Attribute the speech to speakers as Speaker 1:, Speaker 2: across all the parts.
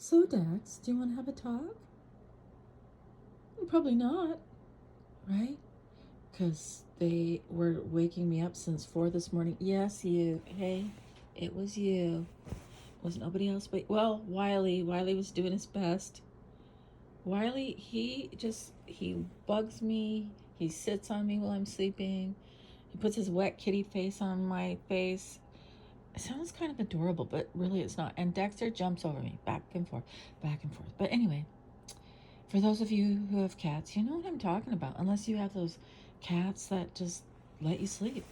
Speaker 1: So, Dax, do you want to have a talk? Probably not, right? Because they were waking me up since 4 this morning. Yes, you. Hey, it was you. It was nobody else but, well, Wiley. Wiley was doing his best. Wiley, he bugs me. He sits on me while I'm sleeping. He puts his wet kitty face on my face. It sounds kind of adorable, but really it's not. And Dexter jumps over me, back and forth, back and forth. But anyway, for those of you who have cats, you know what I'm talking about. Unless you have those cats that just let you sleep.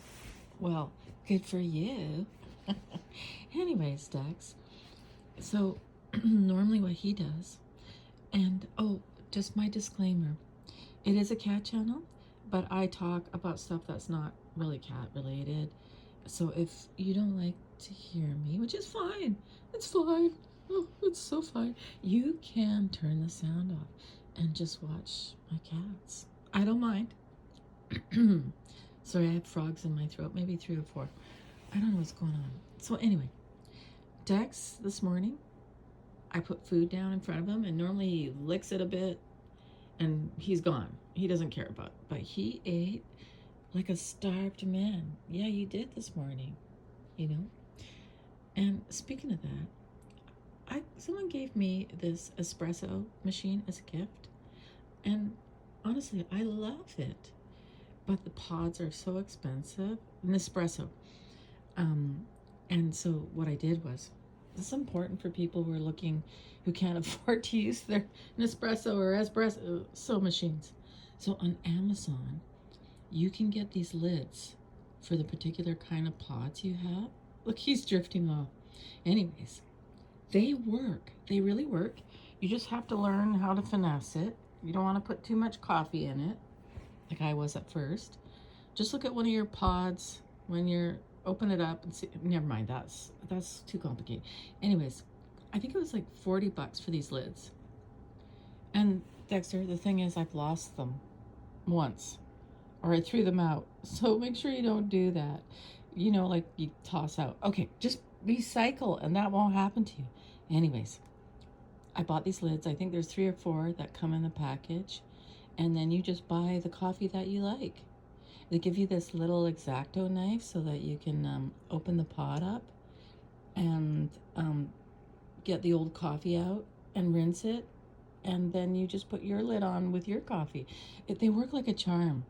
Speaker 1: Well, good for you. Anyways, Dex. So, normally what he does, and oh, just my disclaimer, it is a cat channel, but I talk about stuff that's not really cat related. So if you don't like to hear me, which is fine, it's fine. Oh, it's so fine. You can turn the sound off and just watch my cats. I don't mind. Sorry, I have frogs in my throat, maybe 3 or 4. I don't know what's going on. So anyway, Dex, this morning, I put food down in front of him, and normally he licks it a bit, and he's gone. He doesn't care about it. But he ate like a starved man. Yeah, you did this morning, you know? And speaking of that, someone gave me this espresso machine as a gift, and honestly, I love it. But the pods are so expensive. Nespresso. And so what I did was, this is important for people who can't afford to use their Nespresso or espresso machines. So on Amazon, you can get these lids for the particular kind of pods you have. Look, he's drifting off. Anyways, they work. They really work. You just have to learn how to finesse it. You don't want to put too much coffee in it, like I was at first. Just look at one of your pods when you're open it up and see. Never mind, that's too complicated. Anyways, I think it was like $40 for these lids. And Dexter, the thing is, I've lost them once, or I threw them out. So make sure you don't do that. You know, like you toss out. Okay, just recycle, and that won't happen to you. Anyways, I bought these lids. I think there's 3 or 4 that come in the package, and then you just buy the coffee that you like. They give you this little X-Acto knife so that you can open the pot up and get the old coffee out and rinse it, and then you just put your lid on with your coffee. They work like a charm.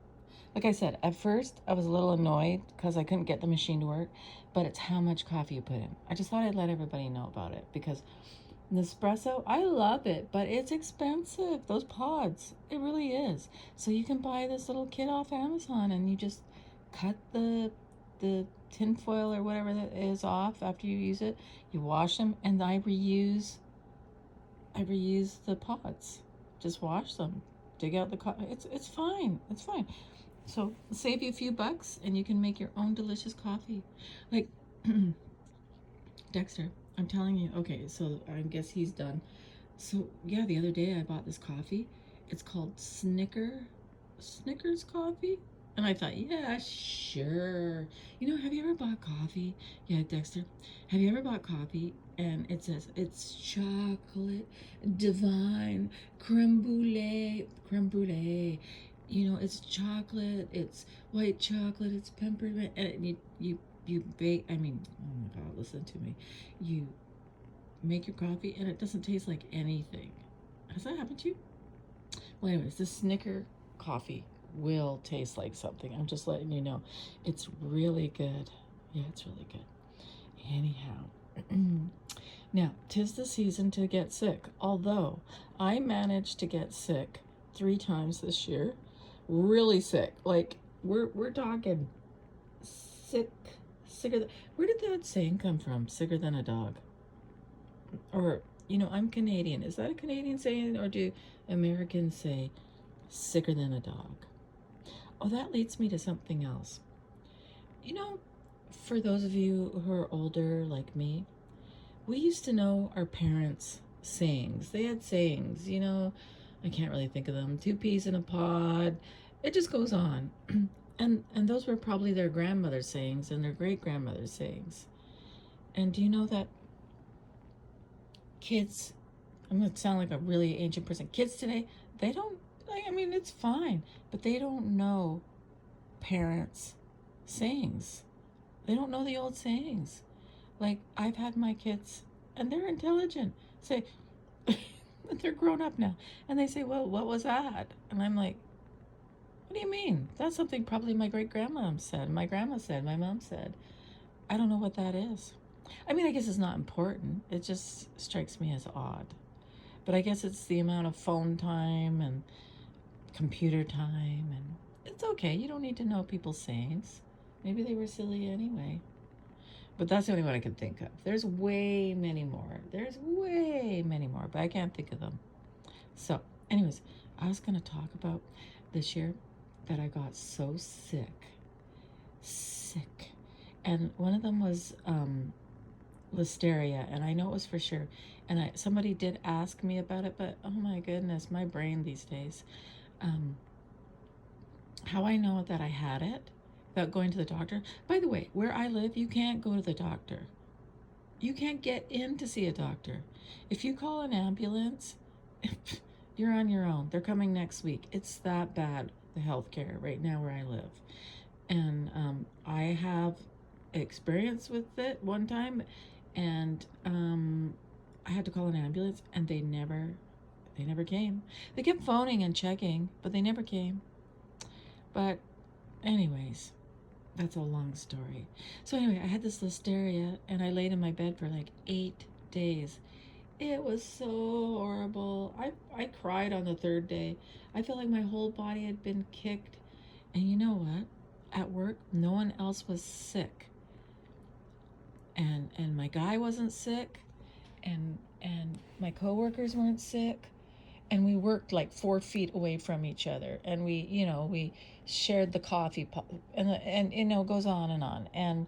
Speaker 1: Like I said, at first I was a little annoyed because I couldn't get the machine to work, but it's how much coffee you put in. I just thought I'd let everybody know about it because Nespresso, I love it, but it's expensive. Those pods, it really is. So you can buy this little kit off Amazon, and you just cut the tin foil or whatever that is off after you use it. You wash them, and I reuse the pods. Just wash them, dig out the it's fine. It's fine. So save you a few bucks, and you can make your own delicious coffee. Like Dexter, I'm telling you. Okay, so I guess he's done. So yeah, the other day I bought this coffee. It's called Snickers coffee. And I thought, yeah, sure. You know, have you ever bought coffee? Yeah, Dexter. Have you ever bought coffee and it says it's chocolate divine creme brulee, creme brulee. You know, it's chocolate, it's white chocolate, it's peppermint, and you bake. I mean, oh my God, listen to me. You make your coffee and it doesn't taste like anything. Has that happened to you? Well, anyways, this Snicker coffee will taste like something. I'm just letting you know. It's really good. Yeah, it's really good. Anyhow, now, 'tis the season to get sick. Although I managed to get sick 3 times this year. Really sick. Like, we're talking sicker than, where did that saying come from? Sicker than a dog. Or, you know, I'm Canadian. Is that a Canadian saying, or do Americans say sicker than a dog? Oh, that leads me to something else. You know, for those of you who are older like me, we used to know our parents' sayings. They had sayings, you know, I can't really think of them. 2 peas in a pod. It just goes on. And those were probably their grandmother's sayings and their great-grandmother's sayings. And do you know that kids I'm going to sound like a really ancient person. Kids today, they don't, I mean, it's fine, but they don't know parents' sayings. They don't know the old sayings. Like, I've had my kids, and they're intelligent, say, they're grown up now, and they say, well, what was that? And I'm like, what do you mean? That's something probably my great-grandma said, my grandma said, my mom said. I don't know what that is. I mean, I guess it's not important. It just strikes me as odd. But I guess it's the amount of phone time and computer time, and it's okay. You don't need to know people's sayings. Maybe they were silly anyway. But that's the only one I can think of. There's way many more. There's way many more, but I can't think of them. So, anyways, I was going to talk about this year that I got so sick. And one of them was listeria, and I know it was for sure. And somebody did ask me about it, but oh my goodness, my brain these days. How I know that I had it without going to the doctor. By the way, where I live, you can't go to the doctor. You can't get in to see a doctor. If you call an ambulance, you're on your own. They're coming next week. It's that bad, the healthcare right now where I live. And I have experience with it one time, and I had to call an ambulance, and they never came. They kept phoning and checking, but they never came. But anyways, that's a long story. So anyway, I had this listeria, and I laid in my bed for like 8 days. It was so horrible. I cried on the 3rd day. I felt like my whole body had been kicked. And you know what? At work, no one else was sick. And my guy wasn't sick, and my coworkers weren't sick, and we worked like 4 feet away from each other, and we shared the coffee pot, and it goes on, and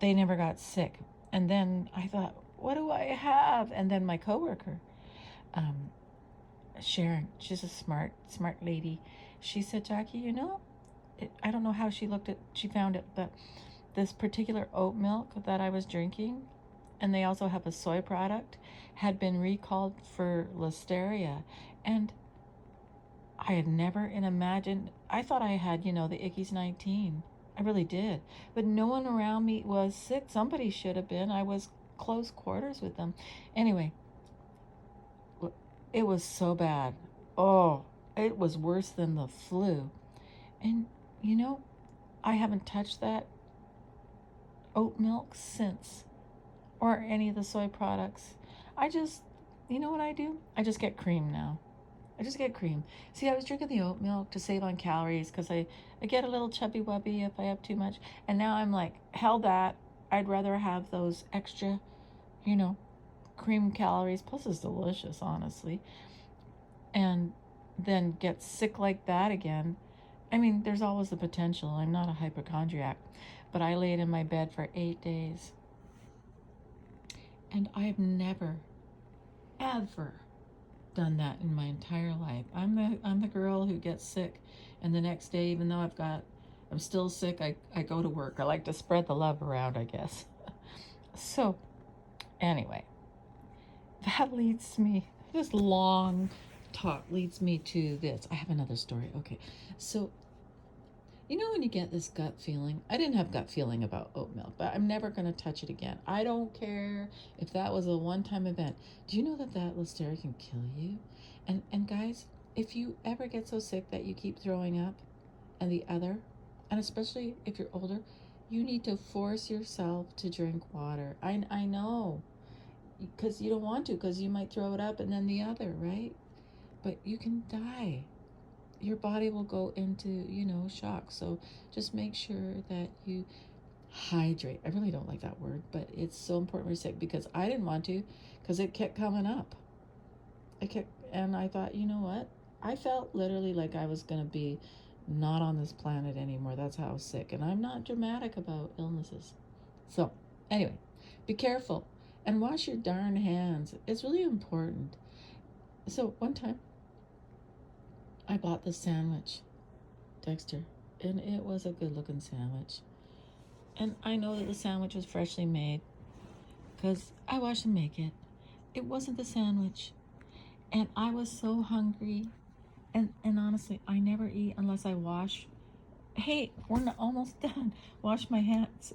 Speaker 1: they never got sick. And then I thought, what do I have? And then my coworker, Sharon, she's a smart lady. She said, Jackie, I don't know how she found it, but this particular oat milk that I was drinking, and they also have a soy product, had been recalled for listeria. And I had never imagined, I thought I had, the Icky's 19. I really did. But no one around me was sick. Somebody should have been. I was close quarters with them. Anyway, it was so bad. Oh, it was worse than the flu. And, I haven't touched that oat milk since, or any of the soy products. I just, what I do? I just get cream now. I just get cream. See, I was drinking the oat milk to save on calories because I get a little chubby wubby if I have too much. And now I'm like, hell that. I'd rather have those extra, cream calories. Plus it's delicious, honestly. And then get sick like that again. I mean, there's always the potential. I'm not a hypochondriac. But I laid in my bed for 8 days. And I have never, ever done that in my entire life. I'm the girl who gets sick, and the next day, even though I'm still sick, I go to work. I like to spread the love around, I guess. So, anyway, that leads me, this long talk leads me to this. I have another story. Okay, so when you get this gut feeling, I didn't have gut feeling about oat milk, but I'm never going to touch it again. I don't care if that was a one-time event. Do you know that listeria can kill you? And guys, if you ever get so sick that you keep throwing up, and especially if you're older, you need to force yourself to drink water. I know, because you don't want to, because you might throw it up and then the other, right? But you can die. Your body will go into, shock. So just make sure that you hydrate. I really don't like that word, but it's so important when you're sick, because I didn't want to, because it kept coming up. And I thought, you know what? I felt literally like I was going to be not on this planet anymore. That's how I was sick. And I'm not dramatic about illnesses. So anyway, be careful and wash your darn hands. It's really important. So one time, I bought this sandwich, Dexter, and it was a good looking sandwich. And I know that the sandwich was freshly made because I watched him make it. It wasn't the sandwich. And I was so hungry. And honestly, I never eat unless I wash. Hey, we're not almost done. Wash my hands.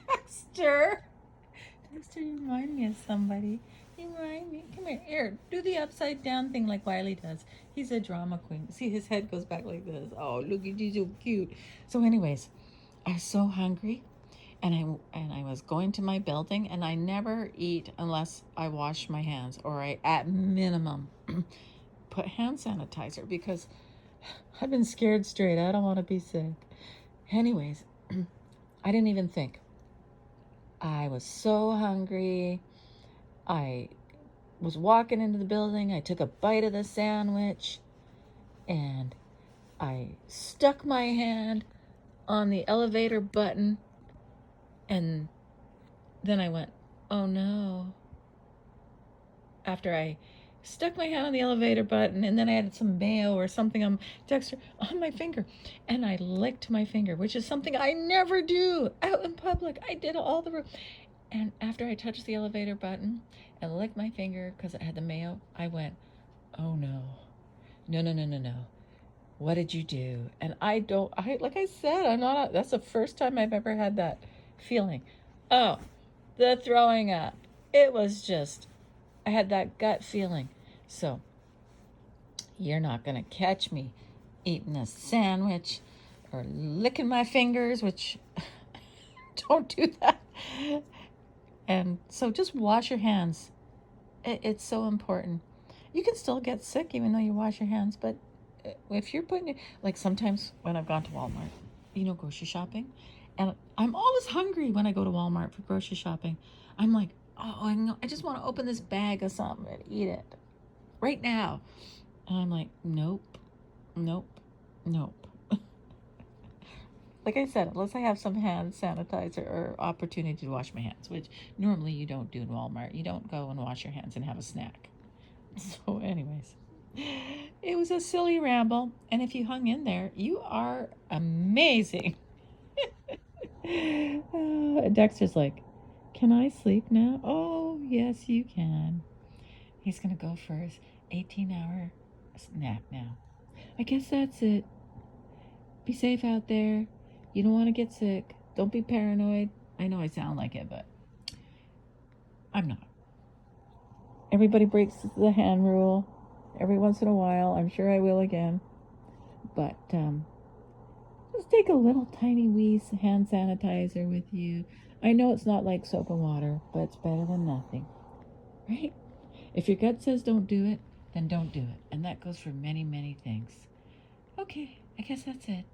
Speaker 1: Dexter. Dexter, you remind me of somebody. You remind me. Come here. Here, do the upside down thing like Wiley does. He's a drama queen. See, his head goes back like this. Oh, look at you, so cute. So, anyways, I was so hungry, and I was going to my building, and I never eat unless I wash my hands, or I, at minimum, put hand sanitizer because I've been scared straight. I don't want to be sick. Anyways, I didn't even think. I was so hungry. I was walking into the building. I took a bite of the sandwich and I stuck my hand on the elevator button, and then I went, oh no. After I stuck my hand on the elevator button, and then I had some mayo or something on Dexter on my finger, and I licked my finger, which is something I never do out in public. I did all the and after I touched the elevator button and licked my finger because it had the mayo, I went, oh no. No, no, no, no, no. What did you do? And like I said, that's the first time I've ever had that feeling. Oh, the throwing up. It was just, I had that gut feeling. So, you're not going to catch me eating a sandwich or licking my fingers, which don't do that. And so just wash your hands. It's so important. You can still get sick even though you wash your hands, but if you're putting it, like sometimes when I've gone to Walmart, grocery shopping, and I'm always hungry when I go to Walmart for grocery shopping. I'm like, oh, I just want to open this bag of something and eat it right now. And I'm like, nope, nope, nope. Like I said, unless I have some hand sanitizer or opportunity to wash my hands, which normally you don't do in Walmart. You don't go and wash your hands and have a snack. So, anyways, it was a silly ramble. And if you hung in there, you are amazing. Dexter's like, can I sleep now? Oh, yes, you can. He's going to go for his 18-hour nap now. I guess that's it. Be safe out there. You don't want to get sick. Don't be paranoid. I know I sound like it, but I'm not. Everybody breaks the hand rule every once in a while. I'm sure I will again. But just take a little tiny wee hand sanitizer with you. I know it's not like soap and water, but it's better than nothing. Right? If your gut says don't do it, then don't do it. And that goes for many, many things. Okay, I guess that's it.